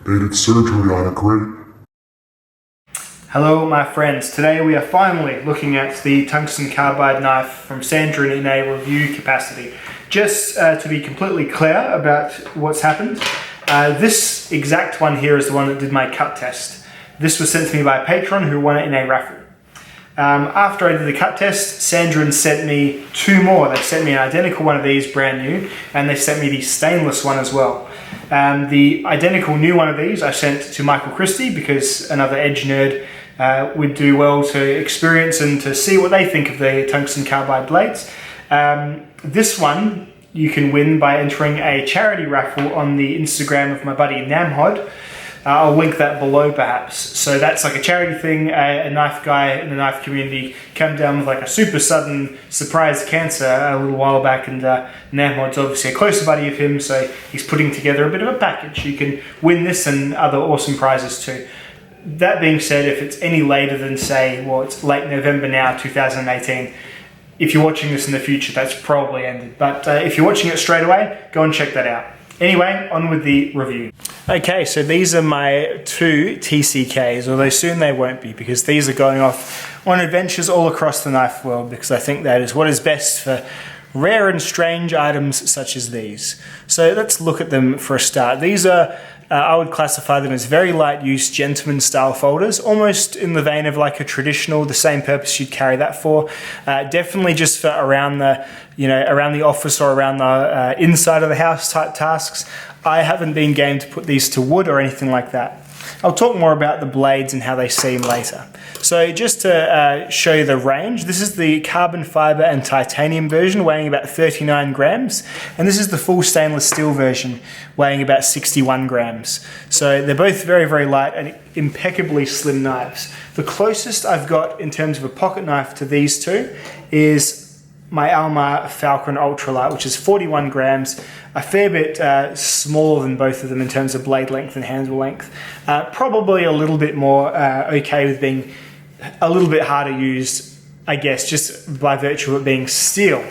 They did surgery on a grape. Hello my friends, today we are finally looking at the tungsten carbide knife from Sandrin in a review capacity. Just to be completely clear about what's happened, this exact one here is the one that did my cut test. This was sent to me by a patron who won it in a raffle. After I did the cut test, Sandrin sent me two more. They sent me an identical one of these, brand new, and they sent me the stainless one as well. The identical new one of these I sent to Michael Christie because another edge nerd would do well to experience and to see what they think of the tungsten carbide blades. This one you can win by entering a charity raffle on the Instagram of my buddy Namhod. I'll link that below perhaps. So that's like a charity thing. A knife guy in the knife community came down with like a super sudden surprise cancer a little while back, and Namhod's obviously a closer buddy of him, so he's putting together a bit of a package. You can win this and other awesome prizes too. That being said, if it's any later than, say, well, it's late November now, 2018, if you're watching this in the future, that's probably ended. But if you're watching it straight away, go and check that out. Anyway, on with the review. Okay, so these are my two TCKs, although soon they won't be, because these are going off on adventures all across the knife world, because I think that is what is best for rare and strange items such as these. So let's look at them for a start. These are, I would classify them as very light use gentleman style folders, almost in the vein of like a traditional, the same purpose you'd carry that for. Definitely just for around the, around the office or around the inside of the house type tasks. I haven't been game to put these to wood or anything like that. I'll talk more about the blades and how they seem later. So just to show you the range, this is the carbon fiber and titanium version weighing about 39 grams, and this is the full stainless steel version weighing about 61 grams. So they're both very, very light and impeccably slim knives. The closest I've got in terms of a pocket knife to these two is my Alma Falcon Ultralight, which is 41 grams, a fair bit smaller than both of them in terms of blade length and handle length. Probably a little bit more okay with being a little bit harder used, I guess, just by virtue of it being steel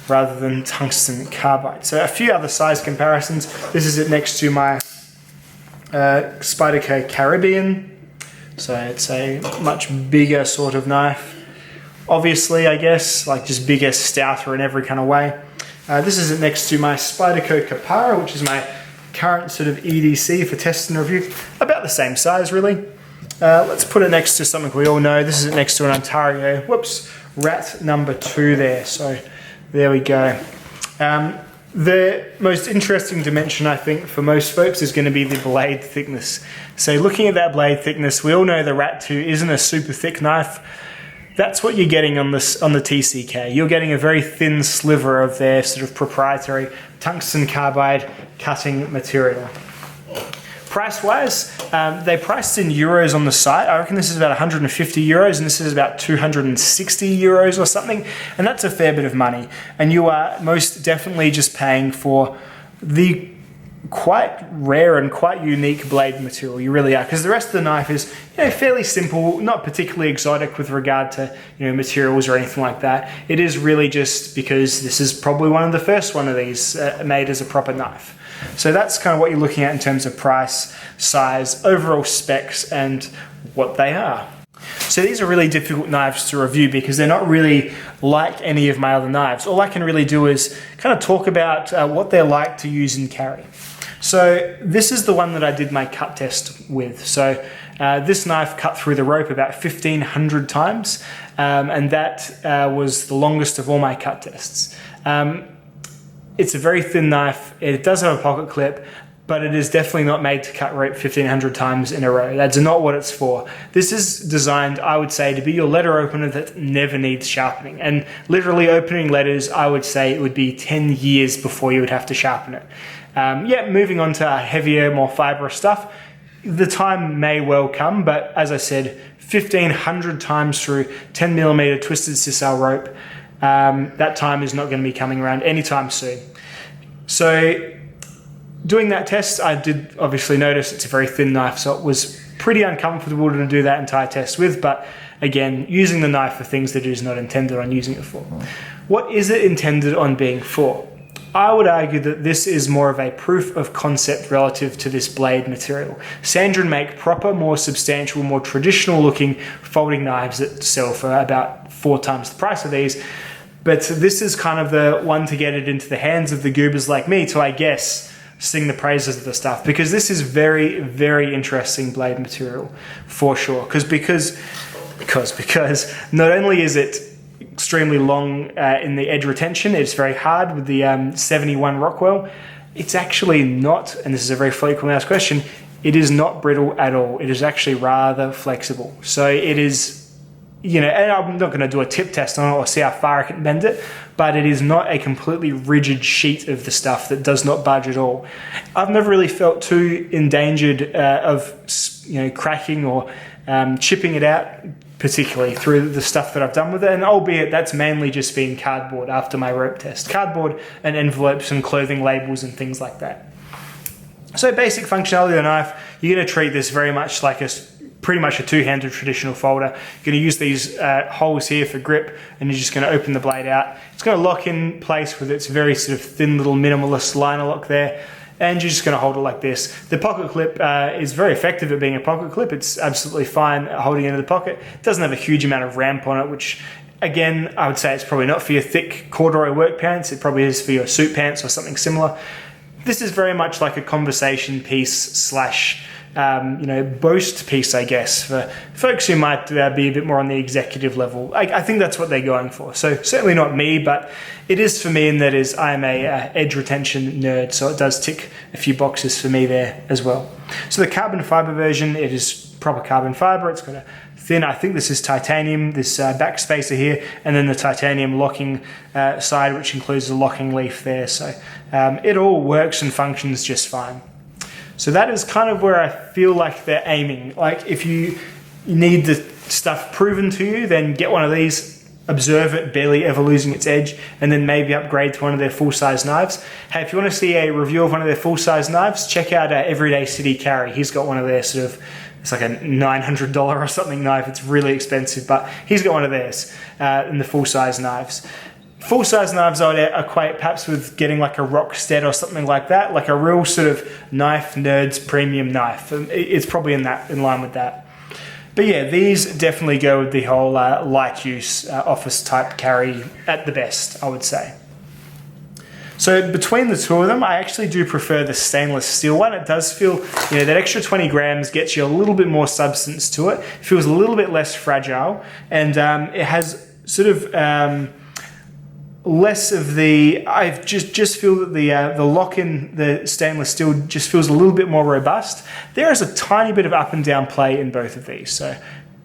rather than tungsten carbide. So a few other size comparisons. This is it next to my Spyderco Caribbean. So it's a much bigger sort of knife. Obviously, I guess, like just bigger, stouter in every kind of way. This is it next to my Spyderco Capara, which is my current sort of EDC for test and review. About the same size, really. Let's put it next to something we all know. This is it next to an Ontario, rat number 2 there. So there we go. The most interesting dimension, I think, for most folks is going to be the blade thickness. So looking at that blade thickness, we all know the Rat 2 isn't a super thick knife. That's what you're getting on the TCK. You're getting a very thin sliver of their sort of proprietary tungsten carbide cutting material. Price-wise, they priced in euros on the site. I reckon this is about 150 euros and this is about 260 euros or something. And that's a fair bit of money. And you are most definitely just paying for the quite rare and quite unique blade material. You really are, because the rest of the knife is fairly simple, not particularly exotic with regard to materials or anything like that. It is really just because this is probably one of the first one of these made as a proper knife. So that's kind of what you're looking at in terms of price, size, overall specs, and what they are. So these are really difficult knives to review because they're not really like any of my other knives. All I can really do is kind of talk about what they're like to use and carry. So this is the one that I did my cut test with. So this knife cut through the rope about 1,500 times, and that was the longest of all my cut tests. It's a very thin knife. It does have a pocket clip, but it is definitely not made to cut rope 1,500 times in a row. That's not what it's for. This is designed, I would say, to be your letter opener that never needs sharpening. And literally opening letters, I would say it would be 10 years before you would have to sharpen it. Moving on to heavier, more fibrous stuff, the time may well come, but as I said, 1,500 times through 10mm twisted sisal rope, that time is not going to be coming around anytime soon. So doing that test, I did obviously notice it's a very thin knife, so it was pretty uncomfortable to do that entire test with, but again, using the knife for things that it is not intended on using it for. What is it intended on being for? I would argue that this is more of a proof of concept relative to this blade material. Sandrin make proper, more substantial, more traditional looking folding knives that sell for about 4 times the price of these. But this is kind of the one to get it into the hands of the goobers like me to, I guess, sing the praises of the stuff, because this is very, very interesting blade material for sure. Because not only is it extremely long in the edge retention, it's very hard with the 71 Rockwell. It's actually not, and this is a very frequently asked question, it is not brittle at all. It is actually rather flexible. So it is, and I'm not going to do a tip test on it or see how far I can bend it, but it is not a completely rigid sheet of the stuff that does not budge at all. I've never really felt too endangered of cracking or chipping it out, particularly through the stuff that I've done with it, and albeit that's mainly just been cardboard after my rope test. Cardboard and envelopes and clothing labels and things like that. So basic functionality of the knife, you're going to treat this very much like pretty much a two-handed traditional folder. You're going to use these holes here for grip, and you're just going to open the blade out. It's going to lock in place with its very sort of thin little minimalist liner lock there, and you're just going to hold it like this. The pocket clip is very effective at being a pocket clip. It's absolutely fine holding it into the pocket. It doesn't have a huge amount of ramp on it, which again, I would say it's probably not for your thick corduroy work pants. It probably is for your suit pants or something similar. This is very much like a conversation piece slash boast piece, I guess, for folks who might be a bit more on the executive level. I think that's what they're going for. So certainly not me, but it is for me, and that is I'm a edge retention nerd, so it does tick a few boxes for me there as well. So the carbon fiber version, it is proper carbon fiber. It's got a thin, I think this is titanium, this back spacer here, and then the titanium locking side, which includes the locking leaf there. So it all works and functions just fine. So that is kind of where I feel like they're aiming. Like if you need the stuff proven to you, then get one of these, observe it barely ever losing its edge, and then maybe upgrade to one of their full-size knives. Hey, if you want to see a review of one of their full-size knives, check out Everyday City Carry. He's got one of their sort of, it's like a $900 or something knife. It's really expensive, but he's got one of theirs in the full-size knives. Full-size knives I would equate perhaps with getting like a Rockstead or something like that, like a real sort of knife nerds premium knife. It's probably in line with that. But yeah, these definitely go with the whole light use office type carry at the best, I would say. So between the two of them, I actually do prefer the stainless steel one. It does feel, that extra 20 grams gets you a little bit more substance to it. It feels a little bit less fragile, and it has sort of less of the, I just feel that the lock in the stainless steel just feels a little bit more robust. There is a tiny bit of up and down play in both of these, so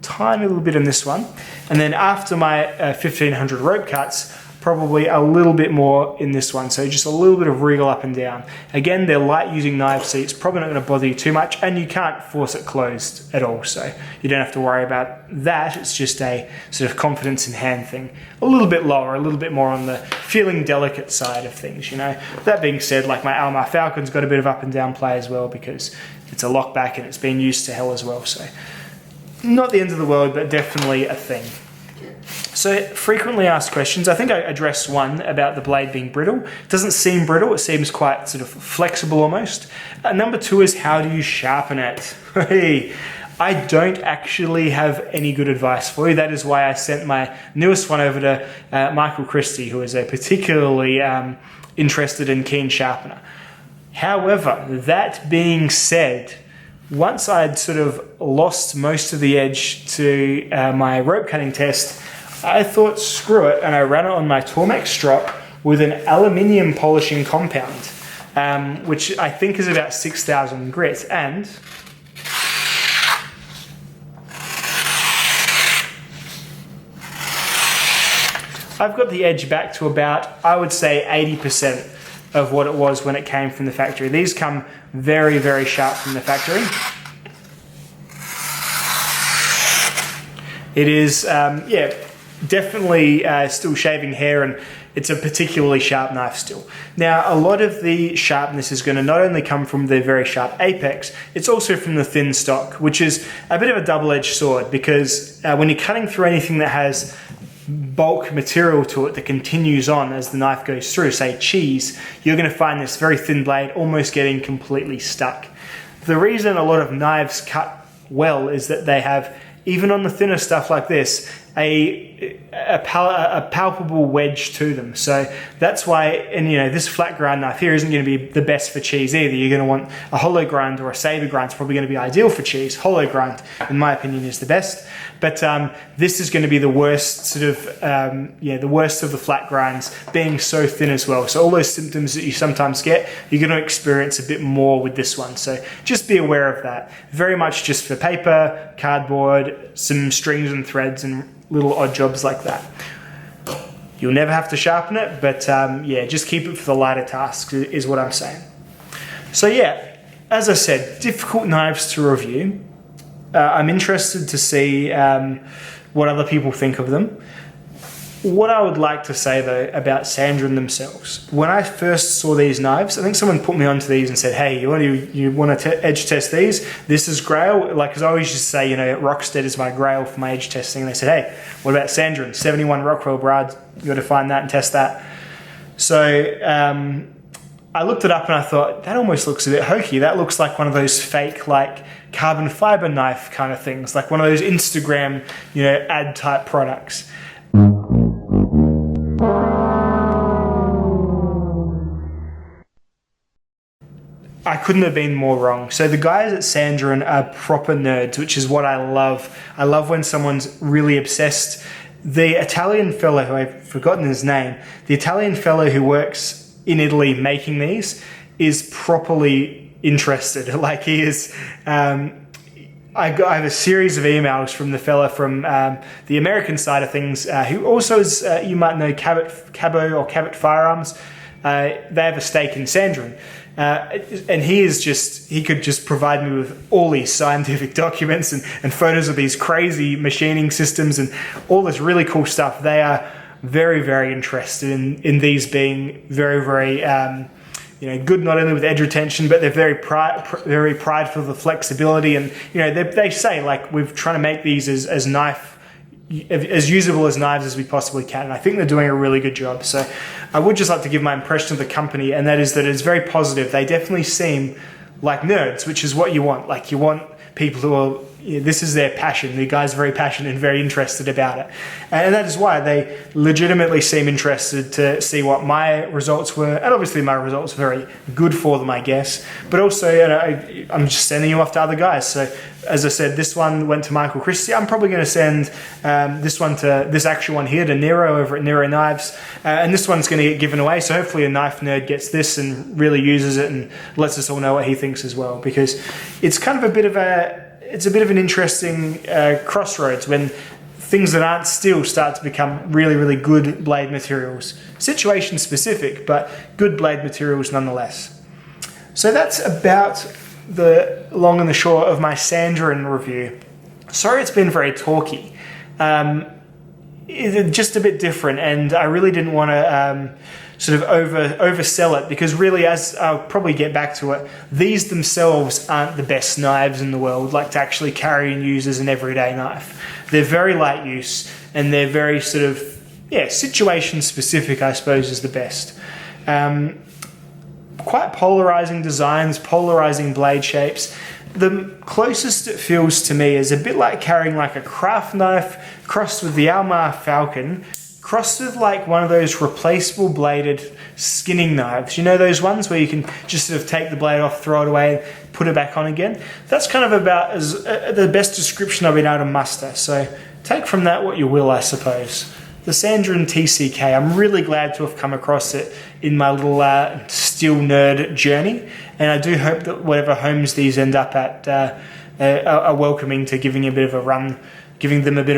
tiny little bit in this one. And then after my 1500 rope cuts, probably a little bit more in this one, so just a little bit of wriggle up and down. Again, they're light using knives, so it's probably not going to bother you too much, and you can't force it closed at all, so you don't have to worry about that. It's just a sort of confidence in hand thing. A little bit lower, a little bit more on the feeling delicate side of things, That being said, like my Almar Falcon's got a bit of up and down play as well, because it's a lockback and it's been used to hell as well, so not the end of the world, but definitely a thing. So frequently asked questions, I think I addressed one about the blade being brittle. It doesn't seem brittle, it seems quite sort of flexible almost. Number 2 is, how do you sharpen it? Hey, I don't actually have any good advice for you. That is why I sent my newest one over to Michael Christie, who is a particularly interested and keen sharpener. However, that being said, once I'd sort of lost most of the edge to my rope cutting test, I thought screw it, and I ran it on my Tormek strop with an aluminium polishing compound, which I think is about 6,000 grit, and I've got the edge back to about, I would say, 80% of what it was when it came from the factory. These come very, very sharp from the factory. It is, definitely still shaving hair, and it's a particularly sharp knife still. Now, a lot of the sharpness is going to not only come from the very sharp apex, it's also from the thin stock, which is a bit of a double-edged sword, because when you're cutting through anything that has bulk material to it that continues on as the knife goes through, say cheese, you're going to find this very thin blade almost getting completely stuck. The reason a lot of knives cut well is that they have, even on the thinner stuff like this, a palpable wedge to them. So that's why, and this flat grind knife here isn't going to be the best for cheese either. You're going to want a hollow grind, or a saber grind is probably going to be ideal for cheese. Hollow grind, in my opinion, is the best. But this is going to be the worst sort of, the worst of the flat grinds, being so thin as well. So all those symptoms that you sometimes get, you're going to experience a bit more with this one. So just be aware of that. Very much just for paper, cardboard, some strings and threads, and little odd jobs like that. You'll never have to sharpen it, but just keep it for the lighter tasks is what I'm saying. So yeah, as I said, difficult knives to review. I'm interested to see what other people think of them. What I would like to say though about Sandrin themselves, when I first saw these knives, I think someone put me onto these and said, hey, you want to edge test these? This is Grail. Like, as I always used to say, Rockstead is my Grail for my edge testing. And they said, hey, what about Sandrin? 71 Rockwell brads, you got to find that and test that. So I looked it up and I thought, that almost looks a bit hokey. That looks like one of those fake, like, carbon fiber knife kind of things, like one of those Instagram, ad type products. I couldn't have been more wrong. So the guys at Sandrin are proper nerds, which is what I love. I love when someone's really obsessed. The Italian fellow, who I've forgotten his name, the Italian fellow who works in Italy making these is properly interested. Like, he is... I have a series of emails from the fella from the American side of things, who also is, you might know, Cabot Firearms. They have a stake in Sandrin. And he could just provide me with all these scientific documents and photos of these crazy machining systems and all this really cool stuff. They are very, very interested in these being very, very good, not only with edge retention, but they're very prideful of the flexibility. And they say, like, we're trying to make these as usable as knives as we possibly can. And I think they're doing a really good job. So I would just like to give my impression of the company, and that is that it's very positive. They definitely seem like nerds, which is what you want. Like, you want people who are, this is their passion. The guy's very passionate and very interested about it. And that is why they legitimately seem interested to see what my results were. And obviously my results were very good for them, I guess. But also, I'm just sending you off to other guys. So as I said, this one went to Michael Christie. I'm probably going to send this actual one here to Nero over at Nero Knives. And this one's going to get given away. So hopefully a knife nerd gets this and really uses it and lets us all know what he thinks as well. Because it's kind of a bit of an interesting crossroads when things that aren't steel start to become really, really good blade materials. Situation specific, but good blade materials nonetheless. So that's about the long and the short of my Sandrin review. Sorry it's been very talky. It's just a bit different, and I really didn't want to sort of oversell it, because really, as I'll probably get back to it, these themselves aren't the best knives in the world, like to actually carry and use as an everyday knife. They're very light use, and they're very sort of, situation specific, I suppose, is the best. Quite polarizing designs, polarizing blade shapes. The closest it feels to me is a bit like carrying like a craft knife crossed with the Almar Falcon, crossed with like one of those replaceable bladed skinning knives. You know those ones where you can just sort of take the blade off, throw it away, put it back on again? That's kind of about as the best description I've been able to muster. So take from that what you will, I suppose. The Sandrin TCK, I'm really glad to have come across it in my little steel nerd journey. And I do hope that whatever homes these end up at are welcoming to giving them a bit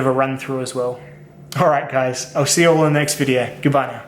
of a run through as well. All right, guys, I'll see you all in the next video. Goodbye now.